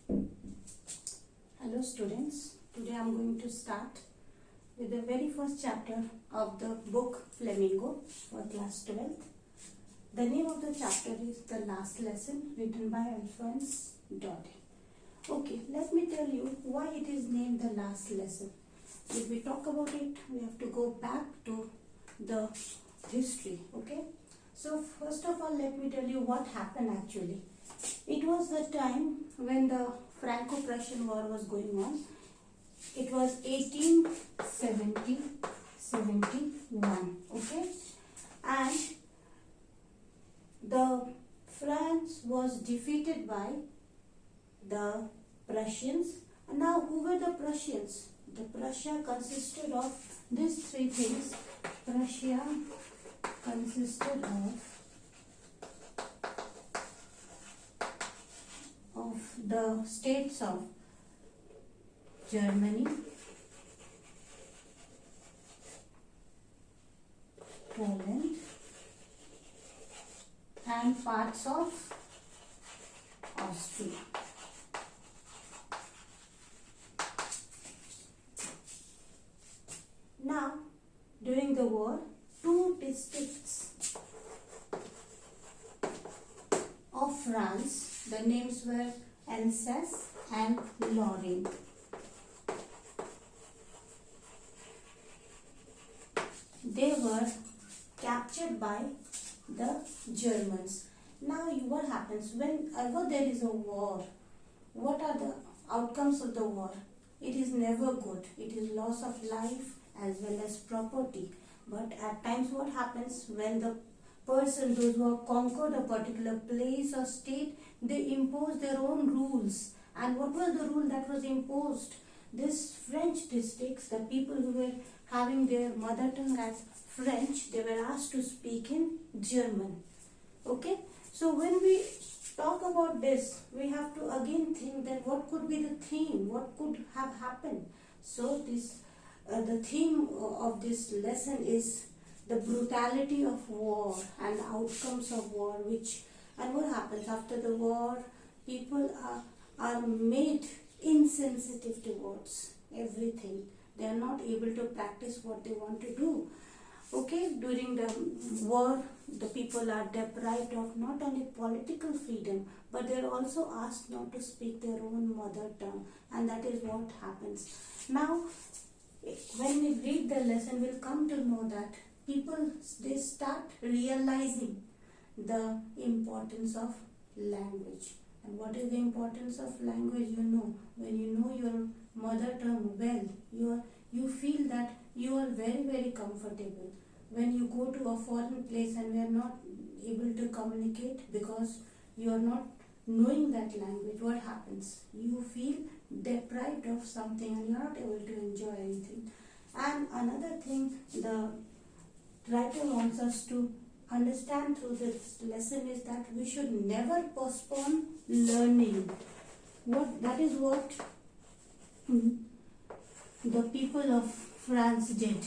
Hello students, today I am going to start with the very first chapter of the book Flamingo for class 12th. The name of the chapter is The Last Lesson, written by Alphonse Daudet. Okay, let me tell you why it is named The Last Lesson. If we talk about it, we have to go back to the history, okay? So first of all, let me tell you what happened actually. It was the time when the Franco-Prussian War was going on. It was 1870-71, okay? And the France was defeated by the Prussians. And now who were the Prussians? The Prussia consisted of these three things. Prussia consisted of the states of Germany, Poland, and parts of Austria. Now, during the war, two districts of France, the names were Alsace and Lorraine. They were captured by the Germans. Now what happens whenever there is a war? What are the outcomes of the war? It is never good. It is loss of life as well as property. But at times what happens when the person, those who have conquered a particular place or state, they impose their own rules. And what was the rule that was imposed? This French districts, the people who were having their mother tongue as French, they were asked to speak in German. Okay? So when we talk about this, we have to again think that what could be the theme? What could have happened? So the theme of this lesson is the brutality of war and outcomes of war, and what happens after the war. People are made insensitive towards everything. They are not able to practice what they want to do. Okay, during the war, the people are deprived of not only political freedom, but they are also asked not to speak their own mother tongue, and that is what happens. Now, when we read the lesson, we'll come to know that people, they start realizing the importance of language. And what is the importance of language? When you know your mother tongue well, you feel that you are very, very comfortable. When you go to a foreign place and we are not able to communicate because you are not knowing that language, what happens? You feel deprived of something and you are not able to enjoy anything. And another thing the writer wants us to understand through this lesson is that we should never postpone learning. That is what the people of France did.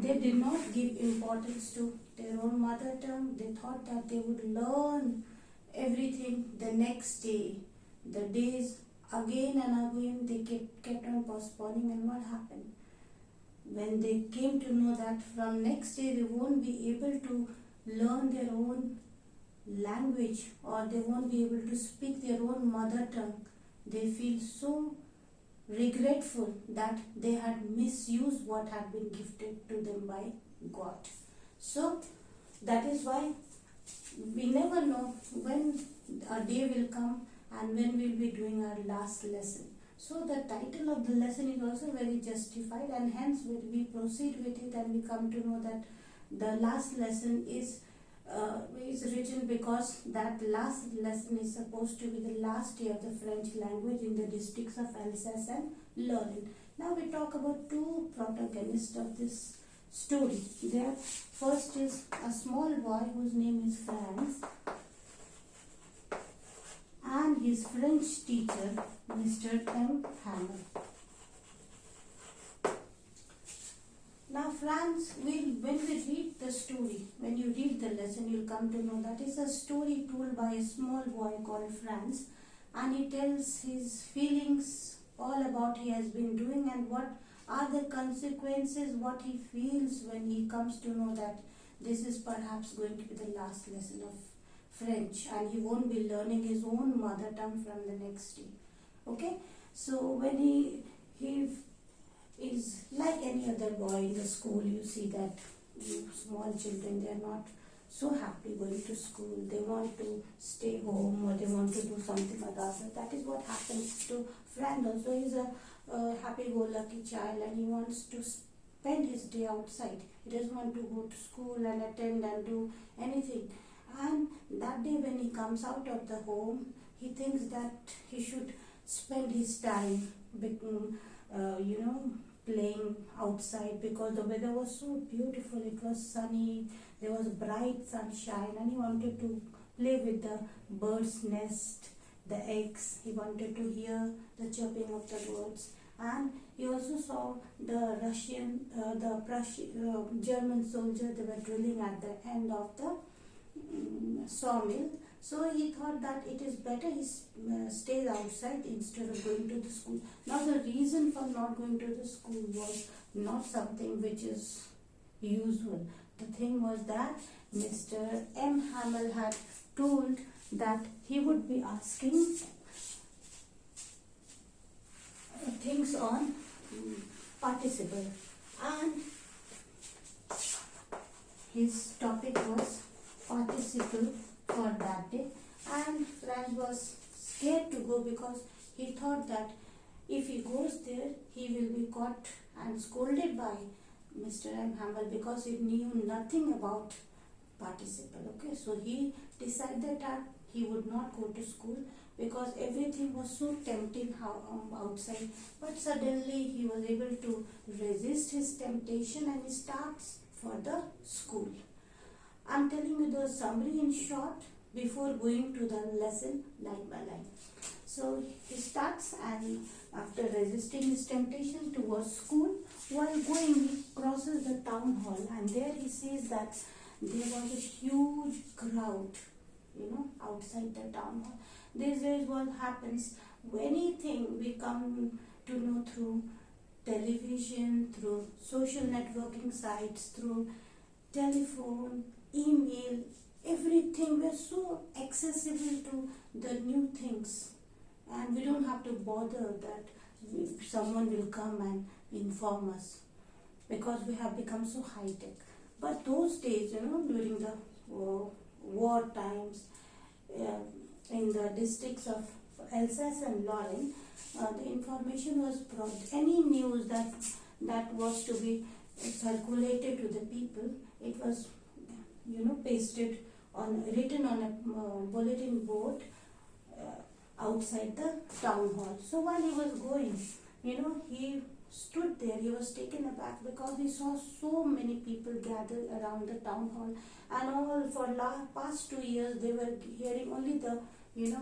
They did not give importance to their own mother tongue. They thought that they would learn everything the next day. The days again and again they kept on postponing, and what happened? When they came to know that from next day they won't be able to learn their own language or they won't be able to speak their own mother tongue, they feel so regretful that they had misused what had been gifted to them by God. So that is why we never know when a day will come and when we will be doing our last lesson. So the title of the lesson is also very justified, and hence when we proceed with it and we come to know that the last lesson is written because that last lesson is supposed to be the last day of the French language in the districts of Alsace and Lorraine. Now we talk about two protagonists of this story. There, first is a small boy whose name is Franz, and his French teacher, Mr. M. Hammer. Now Franz, when we read the story, when you read the lesson, you'll come to know that it's a story told by a small boy called Franz, and he tells his feelings all about he has been doing and what are the consequences, what he feels when he comes to know that this is perhaps going to be the last lesson of French and he won't be learning his own mother tongue from the next day. Okay, so when he is like any other boy in the school, you see that small children, they are not so happy going to school. They want to stay home or they want to do something or the other. That is what happens to Frank also. He's a happy-go-lucky child and he wants to spend his day outside. He doesn't want to go to school and attend and do anything. And that day when he comes out of the home, he thinks that he should spend his time playing outside because the weather was so beautiful. It was sunny, there was bright sunshine, and he wanted to play with the bird's nest, the eggs. He wanted to hear the chirping of the birds, and he also saw the German soldiers. They were drilling at the end of the sawmill. So he thought that it is better he stays outside instead of going to the school. Now the reason for not going to the school was not something which is usual. The thing was that Mr. M. Hamel had told that he would be asking things on participle, and his topic was participle for that day, and Frank was scared to go because he thought that if he goes there he will be caught and scolded by Mr. M. Hamel because he knew nothing about participle. Okay, so he decided that he would not go to school because everything was so tempting outside, but suddenly he was able to resist his temptation and he starts for the school. I'm telling you the summary in short before going to the lesson line by line. So he starts, and after resisting his temptation towards school, while going he crosses the town hall, and there he sees that there was a huge crowd, outside the town hall. This is what happens. Anything we come to know through television, through social networking sites, through telephone, email, everything. We're so accessible to the new things, and we don't have to bother that someone will come and inform us because we have become so high tech. But those days, during the war times, in the districts of Alsace and Lorraine, the information was brought. Any news that was to be circulated to the people, it was written on a bulletin board outside the town hall. So while he was going, he stood there. He was taken aback because he saw so many people gathered around the town hall, and all for past 2 years they were hearing only the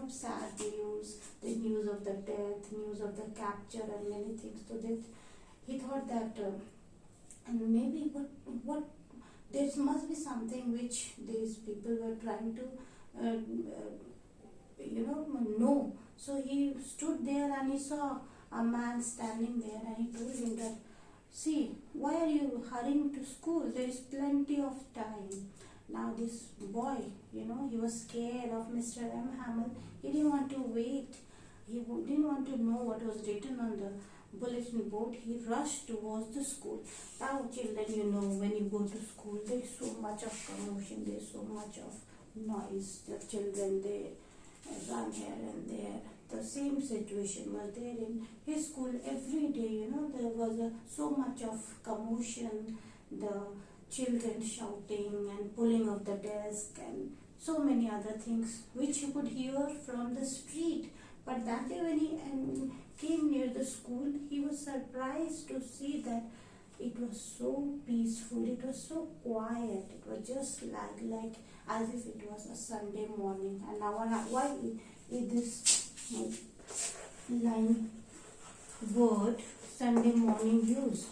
sad news, the news of the death, news of the capture, and many things. So that he thought that and maybe what there must be something which these people were trying to know. So he stood there and he saw a man standing there, and he told him that, see, why are you hurrying to school? There is plenty of time. Now this boy, he was scared of Mr. M. Hamel. He didn't want to wait. He didn't want to know what was written on the bulletin board. He rushed towards the school. Now children, when you go to school, there is so much of commotion, there is so much of noise. The children, they run here and there. The same situation was there in his school every day. There was so much of commotion, the children shouting and pulling of the desk and so many other things which you could hear from the street. But that day when he came near the school, he was surprised to see that it was so peaceful, it was so quiet, it was just like as if it was a Sunday morning. And now why is this line word Sunday morning used?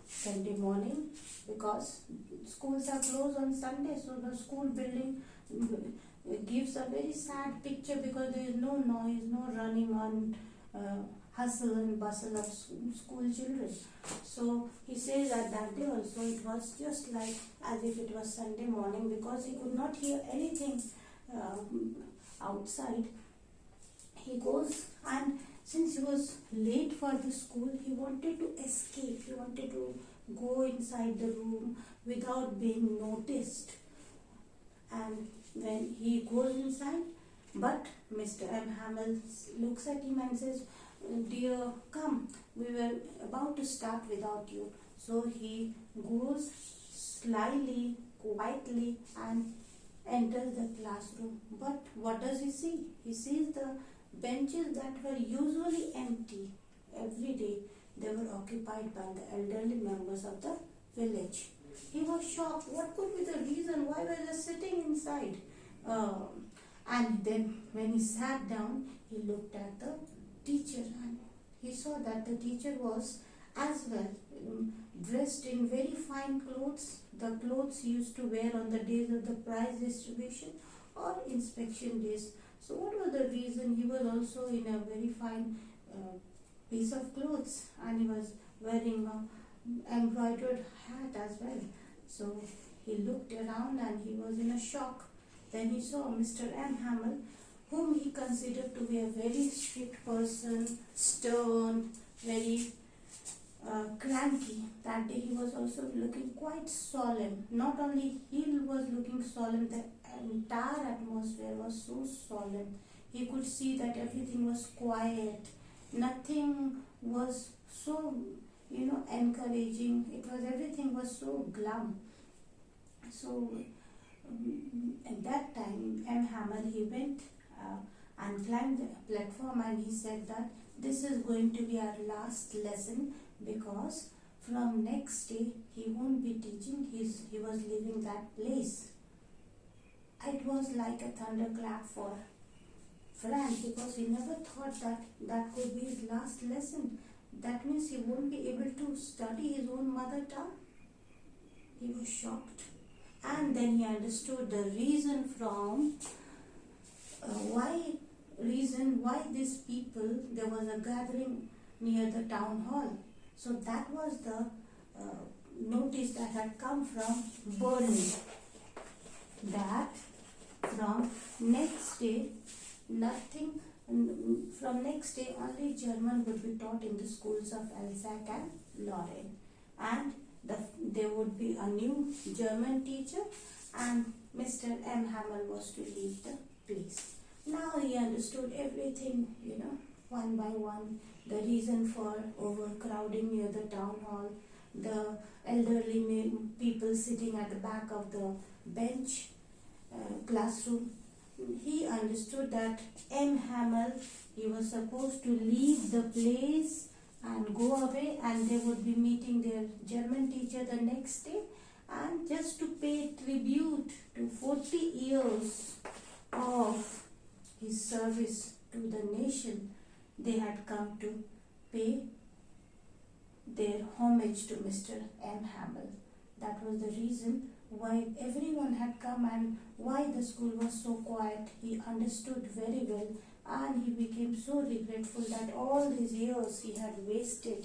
Sunday morning because schools are closed on Sunday, so the school building gives a very sad picture because there is no noise, no running on hustle and bustle of school children. So he says that that day also it was just like as if it was Sunday morning because he could not hear anything outside. He goes, and since he was late for the school, he wanted to escape. He wanted to go inside the room without being noticed. And when he goes inside, but Mr. M. Hamill looks at him and says, "Dear, come, we were about to start without you." So he goes slyly, quietly, and enters the classroom. But what does he see? He sees the benches that were usually empty every day. They were occupied by the elderly members of the village. He was shocked. What could be the reason? Why were they sitting inside? And then when he sat down, he looked at the teacher and he saw that the teacher was as well dressed in very fine clothes, the clothes he used to wear on the days of the prize distribution or inspection days. So what was the reason? He was also in a very fine piece of clothes and he was wearing a embroidered hat as well. So he looked around and he was in a shock. Then he saw Mr. M. Hamill, whom he considered to be a very strict person, stern, very cranky. That day he was also looking quite solemn. Not only he was looking solemn, the entire atmosphere was so solemn. He could see that everything was quiet. Nothing was so, encouraging. Everything was so glum. So at that time, M. Hamill, he went and climbed the platform and he said that this is going to be our last lesson because from next day he won't be teaching. He was leaving that place. It was like a thunderclap for Frank because he never thought that that could be his last lesson. That means he won't be able to study his own mother tongue. He was shocked. And then he understood the reason from why these people, there was a gathering near the town hall. So that was the notice that had come from Berlin, that from next day only German would be taught in the schools of Alsace and Lorraine, and there would be a new German teacher and Mr. M. Hamill was to leave the place. Now he understood everything, one by one, the reason for overcrowding near the town hall, the elderly people sitting at the back of the bench, classroom. He understood that M. Hamill, he was supposed to leave the place and go away, and they would be meeting their German teacher the next day, and just to pay tribute to 40 years of his service to the nation, they had come to pay their homage to Mr. M. Hamill. That was the reason why everyone had come and why the school was so quiet. He understood very well and he became so regretful that all these years he had wasted.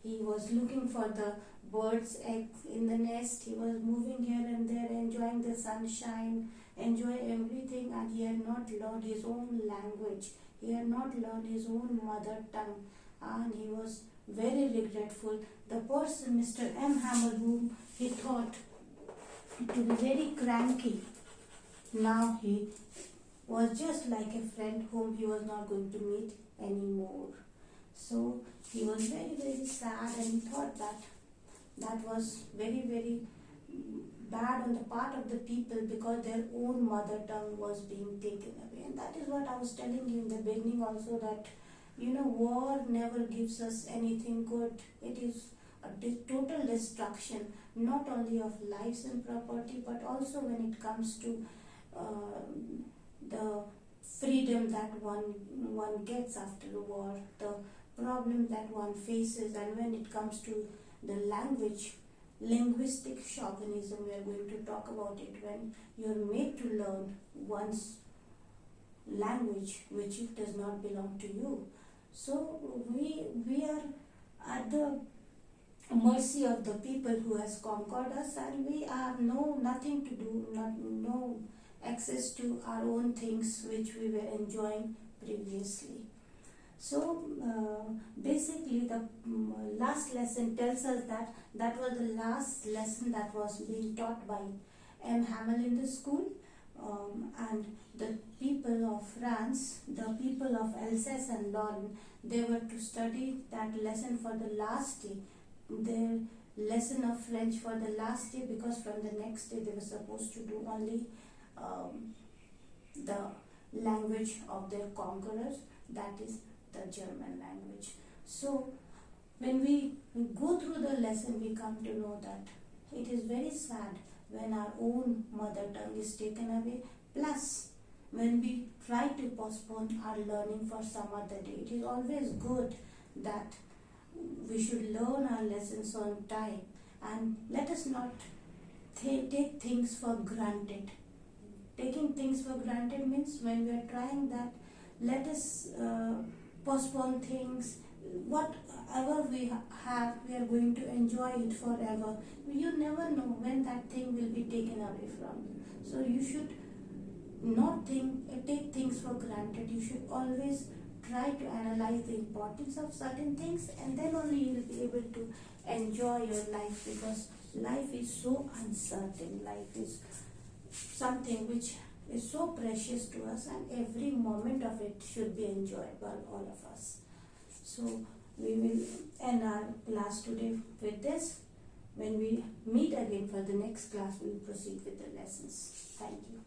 He was looking for the bird's eggs in the nest. He was moving here and there, enjoying the sunshine, enjoying everything, and he had not learned his own language. He had not learned his own mother tongue, and he was very regretful. The person, Mr. M. Hamill, whom he thought to be very cranky, now he was just like a friend whom he was not going to meet anymore. So he was very, very sad, and he thought that that was very, very bad on the part of the people because their own mother tongue was being taken away. And that is what I was telling you in the beginning also, that war never gives us anything good. It is a total destruction, not only of lives and property, but also when it comes to the freedom that one gets after a war, the problem that one faces, and when it comes to the language, linguistic chauvinism. We are going to talk about it when you're made to learn one's language which it does not belong to you. So we are at the mercy of the people who has conquered us, and we have nothing to do, no access to our own things which we were enjoying previously. So basically the last lesson tells us that that was the last lesson that was being taught by M. Hamel in the school, and the people of France, the people of Alsace and Lorraine, they were to study that lesson for the last day, their lesson of French for the last day, because from the next day they were supposed to do only the language of their conquerors, that is the German language. So when we go through the lesson, we come to know that it is very sad when our own mother tongue is taken away, plus when we try to postpone our learning for some other day. It is always good that we should learn our lessons on time, and let us not take things for granted. Taking things for granted means when we are trying that, let us postpone things. Whatever we have, we are going to enjoy it forever. You never know when that thing will be taken away from you. So you should not take things for granted. You should always try to analyze the importance of certain things, and then only you will be able to enjoy your life, because life is so uncertain. Life is something which is so precious to us, and every moment of it should be enjoyed by all of us. So we will end our class today with this. When we meet again for the next class, we will proceed with the lessons. Thank you.